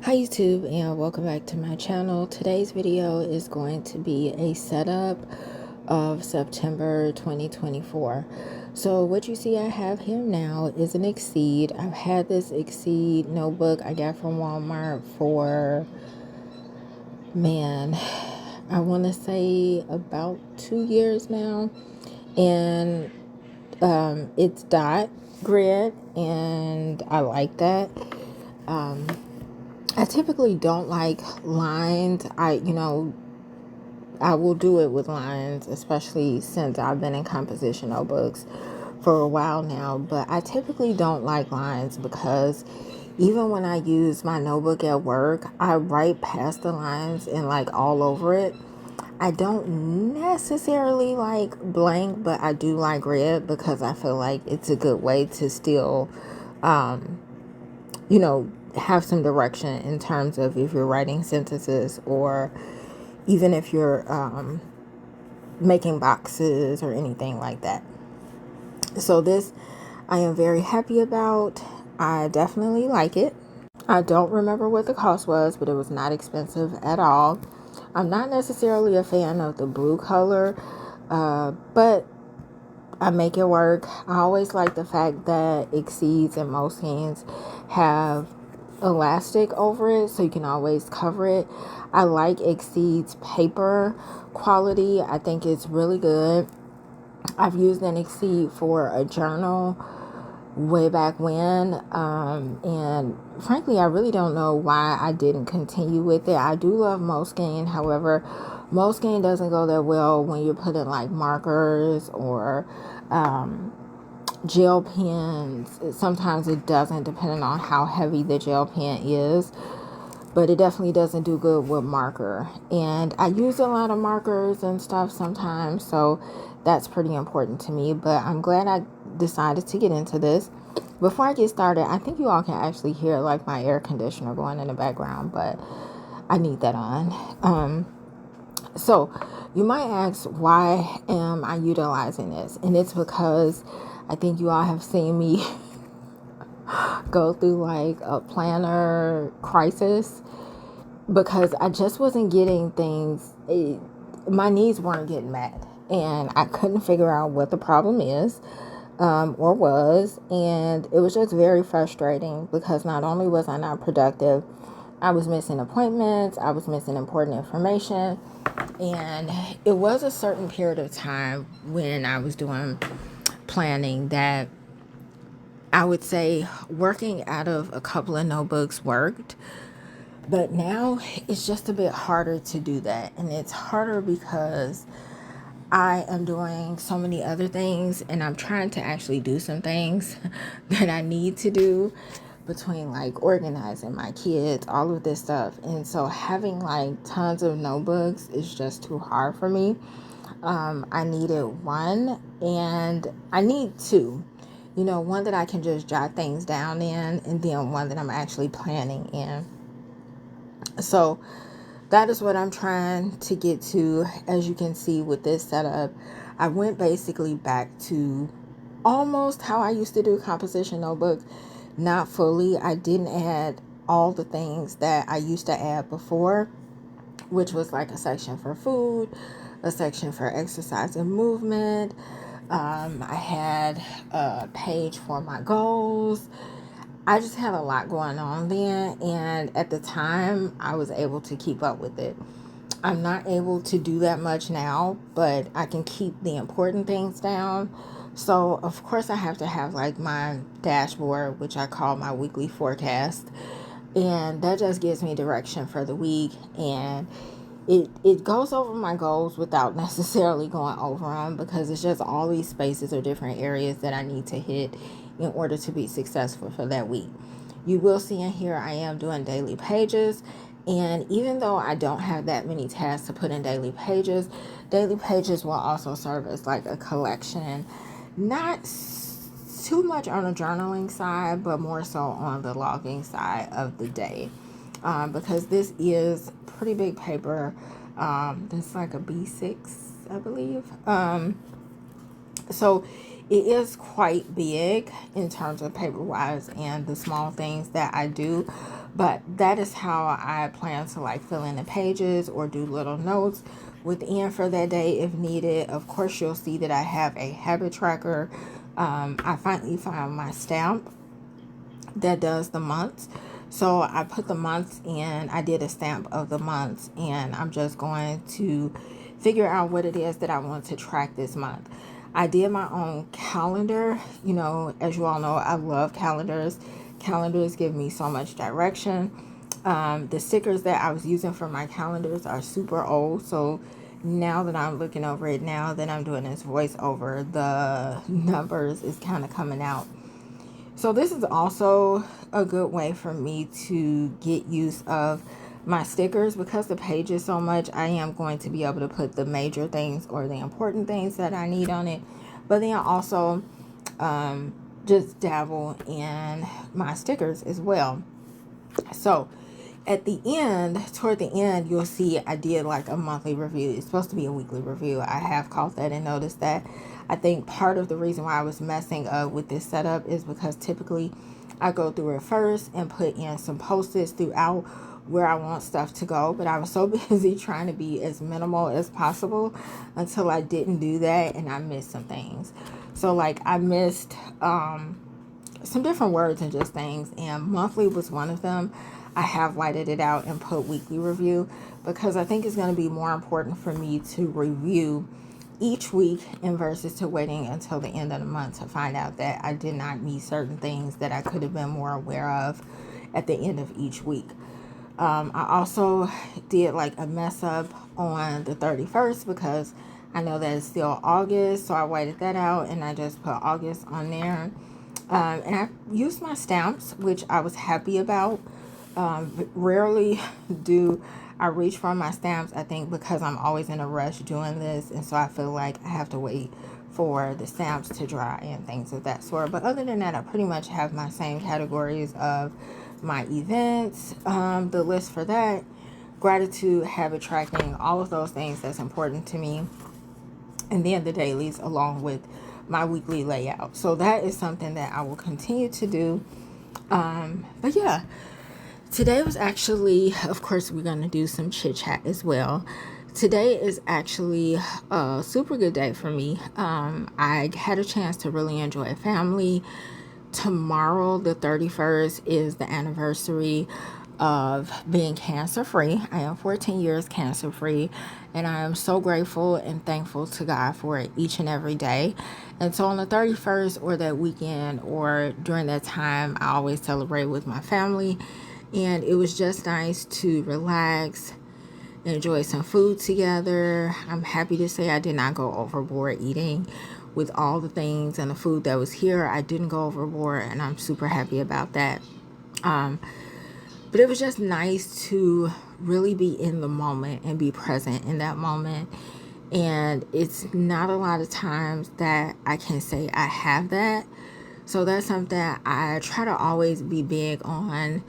Hi YouTube, and welcome back to my channel. Today's video is going to be a setup of September 2024. So what you see I have here now is an Exceed. I've had this Exceed notebook I got from Walmart for, man, I want to say about 2 years now. And it's dot grid, and I like that. I typically don't like lines. I will do it with lines, especially since I've been in composition notebooks for a while now. But I typically don't like lines because even when I use my notebook at work, I write past the lines and like all over it. I don't necessarily like blank, but I do like red because I feel like it's a good way to still, have some direction in terms of if you're writing sentences or even if you're making boxes or anything like that. So this I am very happy about. I definitely like it. I don't remember what the cost was, but it was not expensive at all. I'm not necessarily a fan of the blue color, but I make it work. I always like the fact that Exceeds and Moleskines have elastic over it, so you can always cover it. I like Exceed's paper quality. I think it's really good. I've used an Exceed for a journal way back when, and frankly I really don't know why I didn't continue with it. I do love Moleskine, however Moleskine doesn't go that well when you're putting like markers or gel pens. Sometimes it doesn't, depending on how heavy the gel pen is, but it definitely doesn't do good with marker. And I use a lot of markers and stuff sometimes, so that's pretty important to me. But I'm glad I decided to get into this. Before I get started, I think you all can actually hear like my air conditioner going in the background, but I need that on. So you might ask, why am I utilizing this? And it's because I think you all have seen me go through like a planner crisis, because I just wasn't getting things. My needs weren't getting met, and I couldn't figure out what the problem is, or was. And it was just very frustrating because not only was I not productive, I was missing appointments, I was missing important information. And it was a certain period of time when I was doing planning that I would say working out of a couple of notebooks worked. But now it's just a bit harder to do that. And it's harder because I am doing so many other things, and I'm trying to actually do some things that I need to do, between like organizing my kids, all of this stuff. And so having like tons of notebooks is just too hard for me. I needed one, and I need two. One that I can just jot things down in, and then one that I'm actually planning in. So that is what I'm trying to get to. As you can see with this setup, I went basically back to almost how I used to do composition notebooks. Not fully. I didn't add all the things that I used to add before, which was like a section for food, a section for exercise and movement. I had a page for my goals. I just had a lot going on then, and at the time I was able to keep up with it. I'm not able to do that much now, but I can keep the important things down. So of course I have to have like my dashboard, which I call my weekly forecast, and that just gives me direction for the week. And it goes over my goals without necessarily going over them, because it's just all these spaces or different areas that I need to hit in order to be successful for that week. You will see in here I am doing daily pages, and even though I don't have that many tasks to put in daily pages will also serve as like a collection, not too much on the journaling side, but more so on the logging side of the day. Because this is pretty big paper. It's like a B6, I believe. So It is quite big in terms of paper wise and the small things that I do, but that is how I plan to like fill in the pages or do little notes within for that day if needed. Of course, you'll see that I have a habit tracker. I finally found my stamp that does the months. So I put the months in, I did a stamp of the months, and I'm just going to figure out what it is that I want to track this month. I did my own calendar. You know, as you all know, I love calendars. Calendars give me so much direction. The stickers that I was using for my calendars are super old. So now that I'm looking over it, now that I'm doing this voiceover, the numbers is kind of coming out. So this is also a good way for me to get use of my stickers because the page is so much. I am going to be able to put the major things or the important things that I need on it, but then also just dabble in my stickers as well. So at the end, toward the end, you'll see I did like a monthly review. It's supposed to be a weekly review. I have caught that and noticed that. I think part of the reason why I was messing up with this setup is because typically I go through it first and put in some post-its throughout where I want stuff to go, but I was so busy trying to be as minimal as possible until I didn't do that and I missed some things. So like I missed some different words and just things, and monthly was one of them. I have whited it out and put weekly review because I think it's going to be more important for me to review each week and versus to waiting until the end of the month to find out that I did not meet certain things that I could have been more aware of at the end of each week. I also did like a mess up on the 31st because I know that it's still August, so I whited that out and I just put August on there. And I used my stamps, which I was happy about. Rarely do I reach for my stamps, I think because I'm always in a rush doing this, and so I feel like I have to wait for the stamps to dry and things of that sort. But other than that, I pretty much have my same categories of my events, the list for that, gratitude, habit tracking, all of those things that's important to me, and then the dailies along with my weekly layout. So that is something that I will continue to do. But yeah, today was actually, of course, we're going to do some chit chat as well. Today is actually a super good day for me. I had a chance to really enjoy family. Tomorrow, the 31st, is the anniversary of being cancer free. I am 14 years cancer free, and I am so grateful and thankful to God for it each and every day. And so on the 31st or that weekend or during that time, I always celebrate with my family. And it was just nice to relax, enjoy some food together. I'm happy to say I did not go overboard eating with all the things and the food that was here. I didn't go overboard, and I'm super happy about that. But it was just nice to really be in the moment and be present in that moment. And it's not a lot of times that I can say I have that. So that's something that I try to always be big on.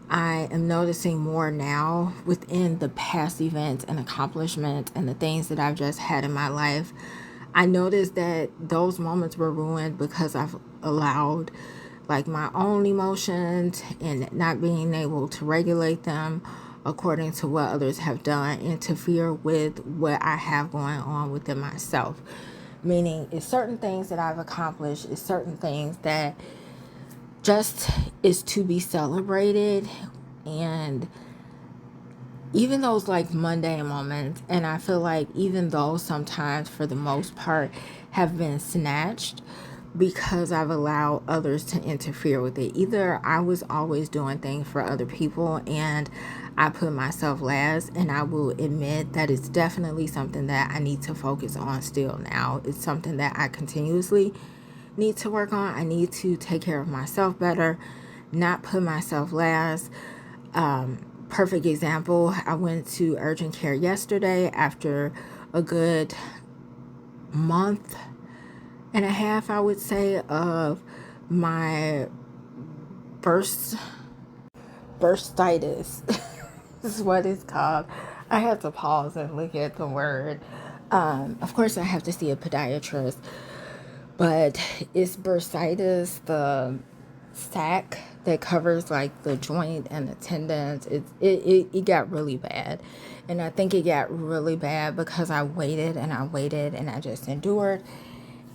I am noticing more now within the past events and accomplishments and the things that I've just had in my life. I noticed that those moments were ruined because I've allowed like my own emotions and not being able to regulate them according to what others have done interfere with what I have going on within myself. Meaning it's certain things that I've accomplished, it's certain things that just is to be celebrated, and even those like mundane moments, and I feel like even those sometimes for the most part have been snatched because I've allowed others to interfere with it. Either I was always doing things for other people and I put myself last, and I will admit that it's definitely something that I need to focus on still now. It's something that I continuously need to work on. I need to take care of myself better, not put myself last. Perfect example, I went to urgent care yesterday after a good month and a half, I would say, of my burstitis. This is what it's called. I had to pause and look at the word. Of course, I have to see a podiatrist. but it's bursitis, the sac that covers like the joint and the tendons. It got really bad, and I think it got really bad because I waited and I waited and I just endured,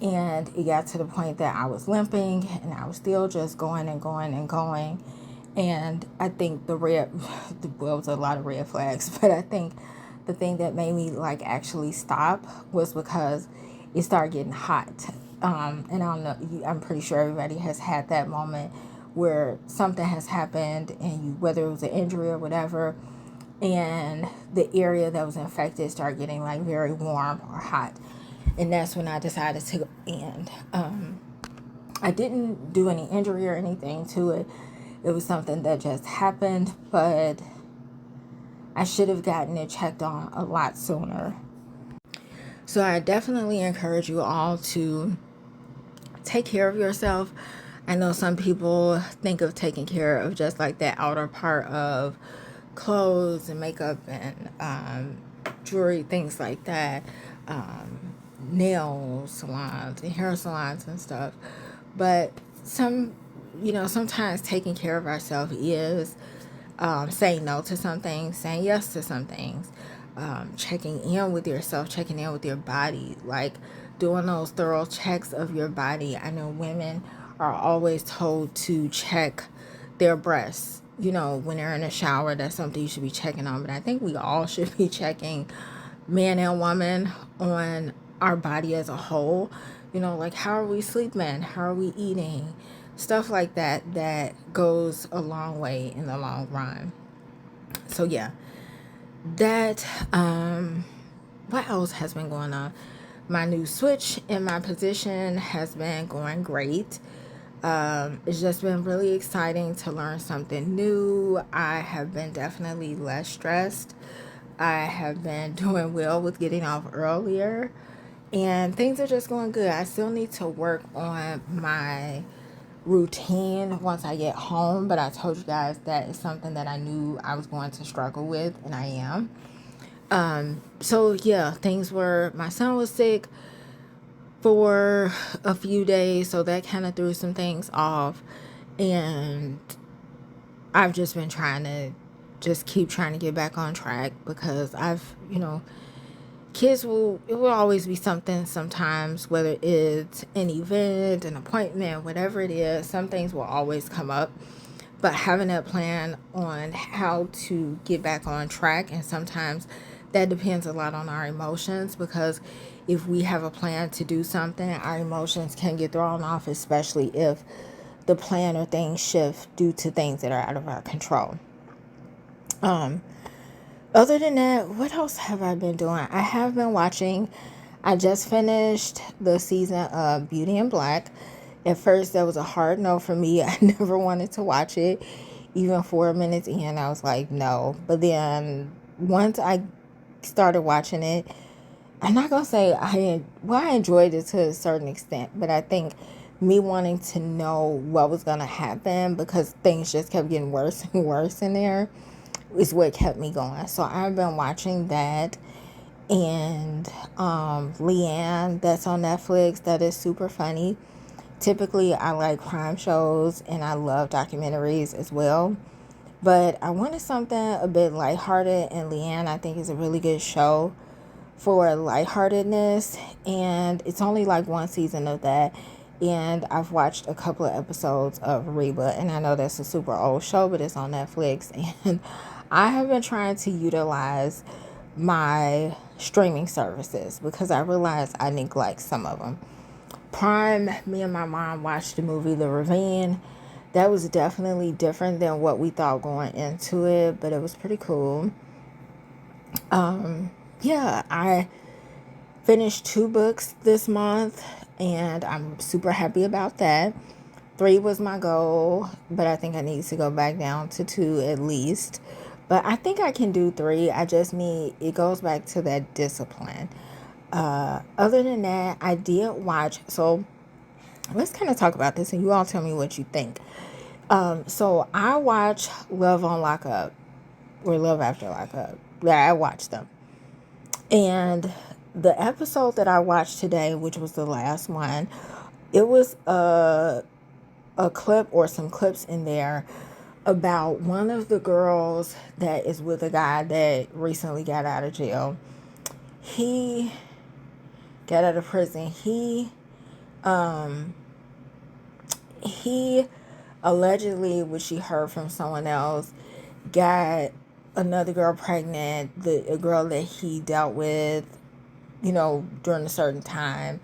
and it got to the point that I was limping and I was still just going and going and going. And I think well, it was a lot of red flags, but I think the thing that made me like actually stop was because it started getting hot. And I don't know, I'm pretty sure everybody has had that moment where something has happened, and you, whether it was an injury or whatever, and the area that was infected started getting like very warm or hot. And that's when I decided to end. I didn't do any injury or anything to it. It was something that just happened, but I should have gotten it checked on a lot sooner. So I definitely encourage you all to take care of yourself. I know some people think of taking care of just like that outer part of clothes and makeup and jewelry, things like that, nail salons and hair salons and stuff. But sometimes taking care of ourselves is saying no to some things, saying yes to some things, checking in with yourself, checking in with your body, like doing those thorough checks of your body. I know women are always told to check their breasts. When they're in a shower, that's something you should be checking on. But I think we all should be checking, man and woman, on our body as a whole. Like how are we sleeping? How are we eating? Stuff like that, that goes a long way in the long run. So yeah, that what else has been going on? My new switch in my position has been going great. It's just been really exciting to learn something new. I have been definitely less stressed. I have been doing well with getting off earlier, and things are just going good. I still need to work on my routine once I get home, but I told you guys that is something that I knew I was going to struggle with, and I am. So yeah, my son was sick for a few days, so that kind of threw some things off, and I've just been trying to just keep trying to get back on track because it will always be something sometimes, whether it's an event, an appointment, whatever it is, some things will always come up. But having a plan on how to get back on track, and sometimes that depends a lot on our emotions, because if we have a plan to do something, our emotions can get thrown off, especially if the plan or things shift due to things that are out of our control. Other than that, what else have I been doing? I have been watching, I just finished the season of Beauty in Black. At first, that was a hard no for me. I never wanted to watch it. Even 4 minutes in, I was like, no. But then once I started watching it, I'm not going to say I enjoyed it to a certain extent, but I think me wanting to know what was going to happen, because things just kept getting worse and worse in there, is what kept me going. So I've been watching that, and Leanne, that's on Netflix, that is super funny. Typically I like crime shows and I love documentaries as well, but I wanted something a bit lighthearted, and Leanne, I think, is a really good show for lightheartedness, and it's only like one season of that. And I've watched a couple of episodes of Reba, and I know that's a super old show, but it's on Netflix. And I have been trying to utilize my streaming services because I realized I neglect some of them. Prime, me and my mom watched the movie The Ravine. That was definitely different than what we thought going into it, but it was pretty cool. Yeah, I finished 2 books this month, and I'm super happy about that. 3 was my goal, but I think I need to go back down to 2 at least. But I think I can do 3. It goes back to that discipline. Other than that, I did watch, so let's kind of talk about this and you all tell me what you think. So I watch Love on Lockup, or Love After Lockup. Yeah, I watched them. And the episode that I watched today, which was the last one, It was a clip or some clips in there about one of the girls that is with a guy that recently got out of jail. He got out of prison. He allegedly, which she heard from someone else, got another girl pregnant, a girl that he dealt with, during a certain time,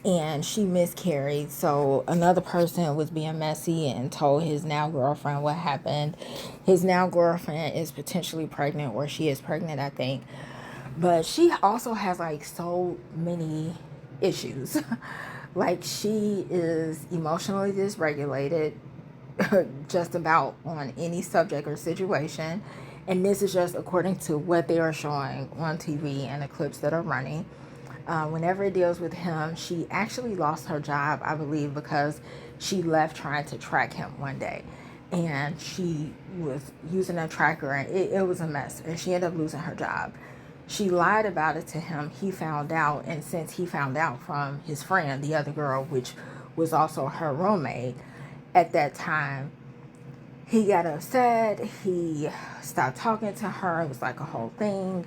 and she miscarried. So another person was being messy and told his now girlfriend what happened. His now girlfriend is potentially pregnant, or she is pregnant, I think. But she also has like so many issues. Like, she is emotionally dysregulated just about on any subject or situation. And this is just according to what they are showing on TV and the clips that are running. Whenever it deals with him, she actually lost her job, I believe, because she left trying to track him one day. And she was using a tracker, and it was a mess. And she ended up losing her job. She lied about it to him. He found out. And since he found out from his friend, the other girl, which was also her roommate at that time, he got upset. He stopped talking to her. It was like a whole thing.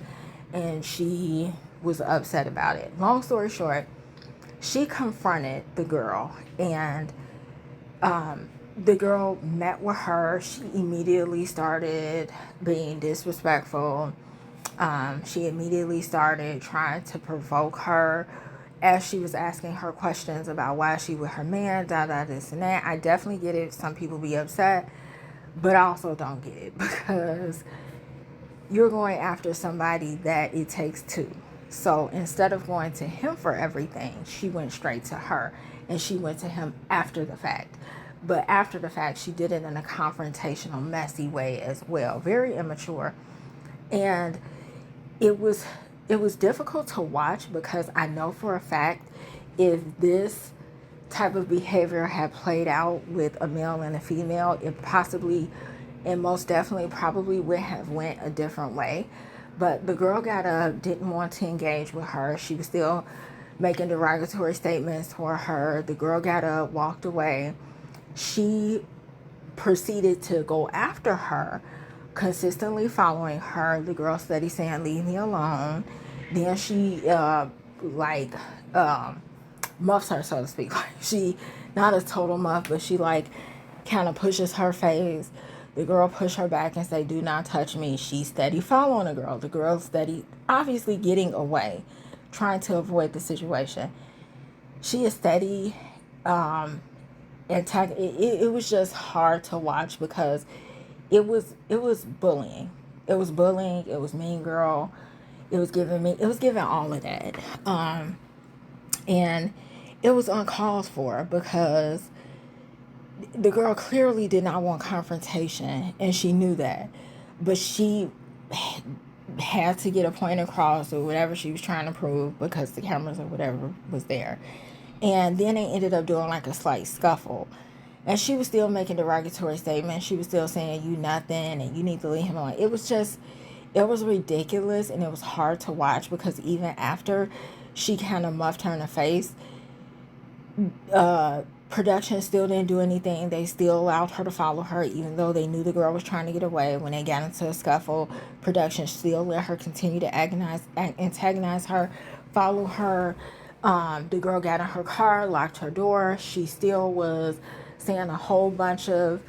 And she was upset about it. Long story short, she confronted the girl, and the girl met with her. She immediately started being disrespectful. She immediately started trying to provoke her as she was asking her questions about why she with her man, this and that. I definitely get it. Some people be upset, but I also don't get it, because you're going after somebody that it takes two. So instead of going to him for everything, she went straight to her, and she went to him after the fact. But after the fact, she did it in a confrontational, messy way as well. Very immature. And it was difficult to watch, because I know for a fact, if this type of behavior had played out with a male and a female, it possibly and most definitely probably would have went a different way. But the girl got up, didn't want to engage with her. She was still making derogatory statements for her. The girl got up, walked away. She proceeded to go after her, consistently following her. The girl steady saying, "Leave me alone." Then she like muffs her, so to speak. Like, she, not a total muff, but she like kind of pushes her face. The girl pushed her back and say, "Do not touch me." She steady following the girl. The girl steady obviously getting away, trying to avoid the situation. She is steady it was just hard to watch, because it was bullying. It was bullying. It was mean girl. It was giving all of that. And it was uncalled for, because the girl clearly did not want confrontation, and she knew that. But she had to get a point across, or whatever she was trying to prove, because the cameras or whatever was there. And then they ended up doing like a slight scuffle. And she was still making derogatory statements. She was still saying, "You nothing," and "You need to leave him alone." It was ridiculous, and it was hard to watch, because even after she kind of muffed her in the face, production still didn't do anything. They still allowed her to follow her, even though they knew the girl was trying to get away. When they got into a scuffle, production still let her continue to antagonize her, follow her. The girl got in her car, locked her door. She still was saying a whole bunch of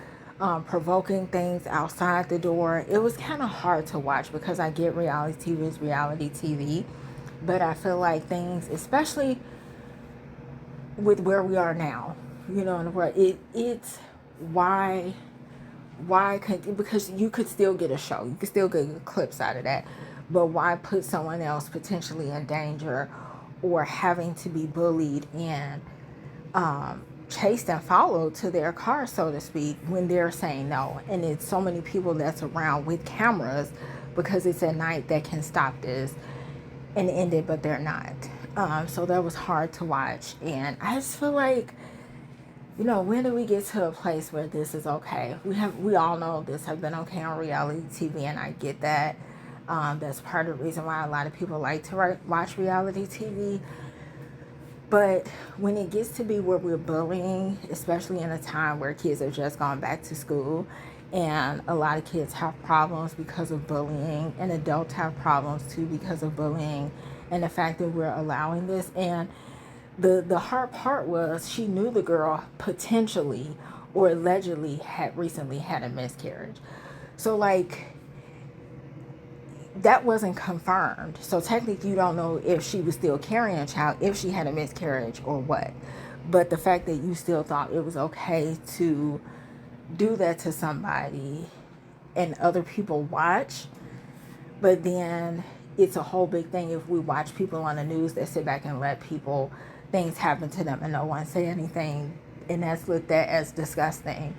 provoking things outside the door. It was kind of hard to watch, because I get reality TV is reality TV, but I feel like things, especially with where we are now, in the world, it's why could, because you could still get a show, you could still get clips out of that, but why put someone else potentially in danger, or having to be bullied and chased and followed to their car, so to speak, when they're saying no? And it's so many people that's around with cameras, because it's at night, that can stop this and end it, but they're not. So that was hard to watch. And I just feel like, when do we get to a place where this is okay? We all know this has been okay on reality TV, and I get that. That's part of the reason why a lot of people like to watch reality TV. But when it gets to be where we're bullying, especially in a time where kids have just gone back to school and a lot of kids have problems because of bullying, and adults have problems too because of bullying, and the fact that we're allowing this. And the hard part was she knew the girl potentially or allegedly had recently had a miscarriage. So like, that wasn't confirmed. So technically you don't know if she was still carrying a child, if she had a miscarriage or what. But the fact that you still thought it was okay to do that to somebody and other people watch, but then it's a whole big thing if we watch people on the news that sit back and let people, things happen to them and no one say anything, and that's looked at as disgusting.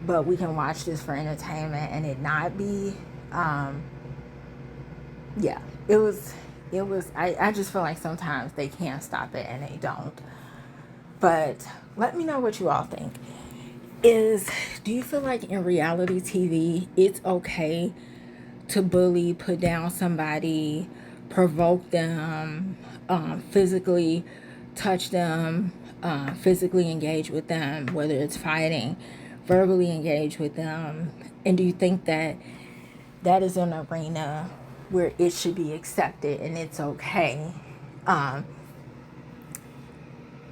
But we can watch this for entertainment and it not be, yeah, it was, I just feel like sometimes they can't stop it and they don't. But let me know what you all think. Do you feel like in reality TV, it's okay to bully, put down somebody, provoke them, physically touch them, physically engage with them, whether it's fighting, verbally engage with them? And do you think that that is an arena where it should be accepted and it's okay,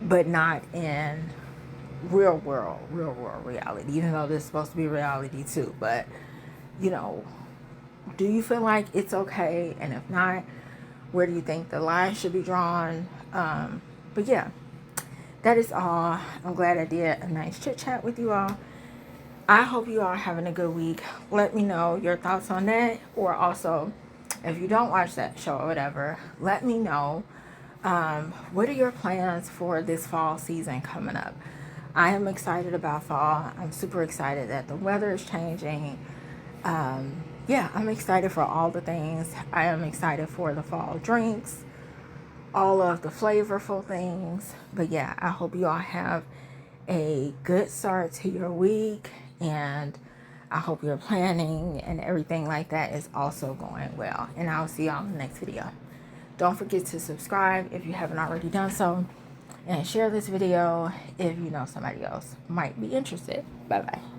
but not in real world reality, even though this is supposed to be reality too? But you know, do you feel like it's okay? And if not, where do you think the line should be drawn? But yeah, that is all. I'm glad I did a nice chit chat with you all. I hope you all are having a good week. Let me know your thoughts on that. Or also, if you don't watch that show or whatever, let me know. What are your plans for this fall season coming up? I am excited about fall. I'm super excited that the weather is changing. Yeah, I'm excited for all the things. I am excited for the fall drinks, all of the flavorful things. But yeah, I hope you all have a good start to your week, and I hope your planning and everything like that is also going well. And I'll see y'all in the next video. Don't forget to subscribe if you haven't already done so, and share this video if you know somebody else might be interested. Bye bye.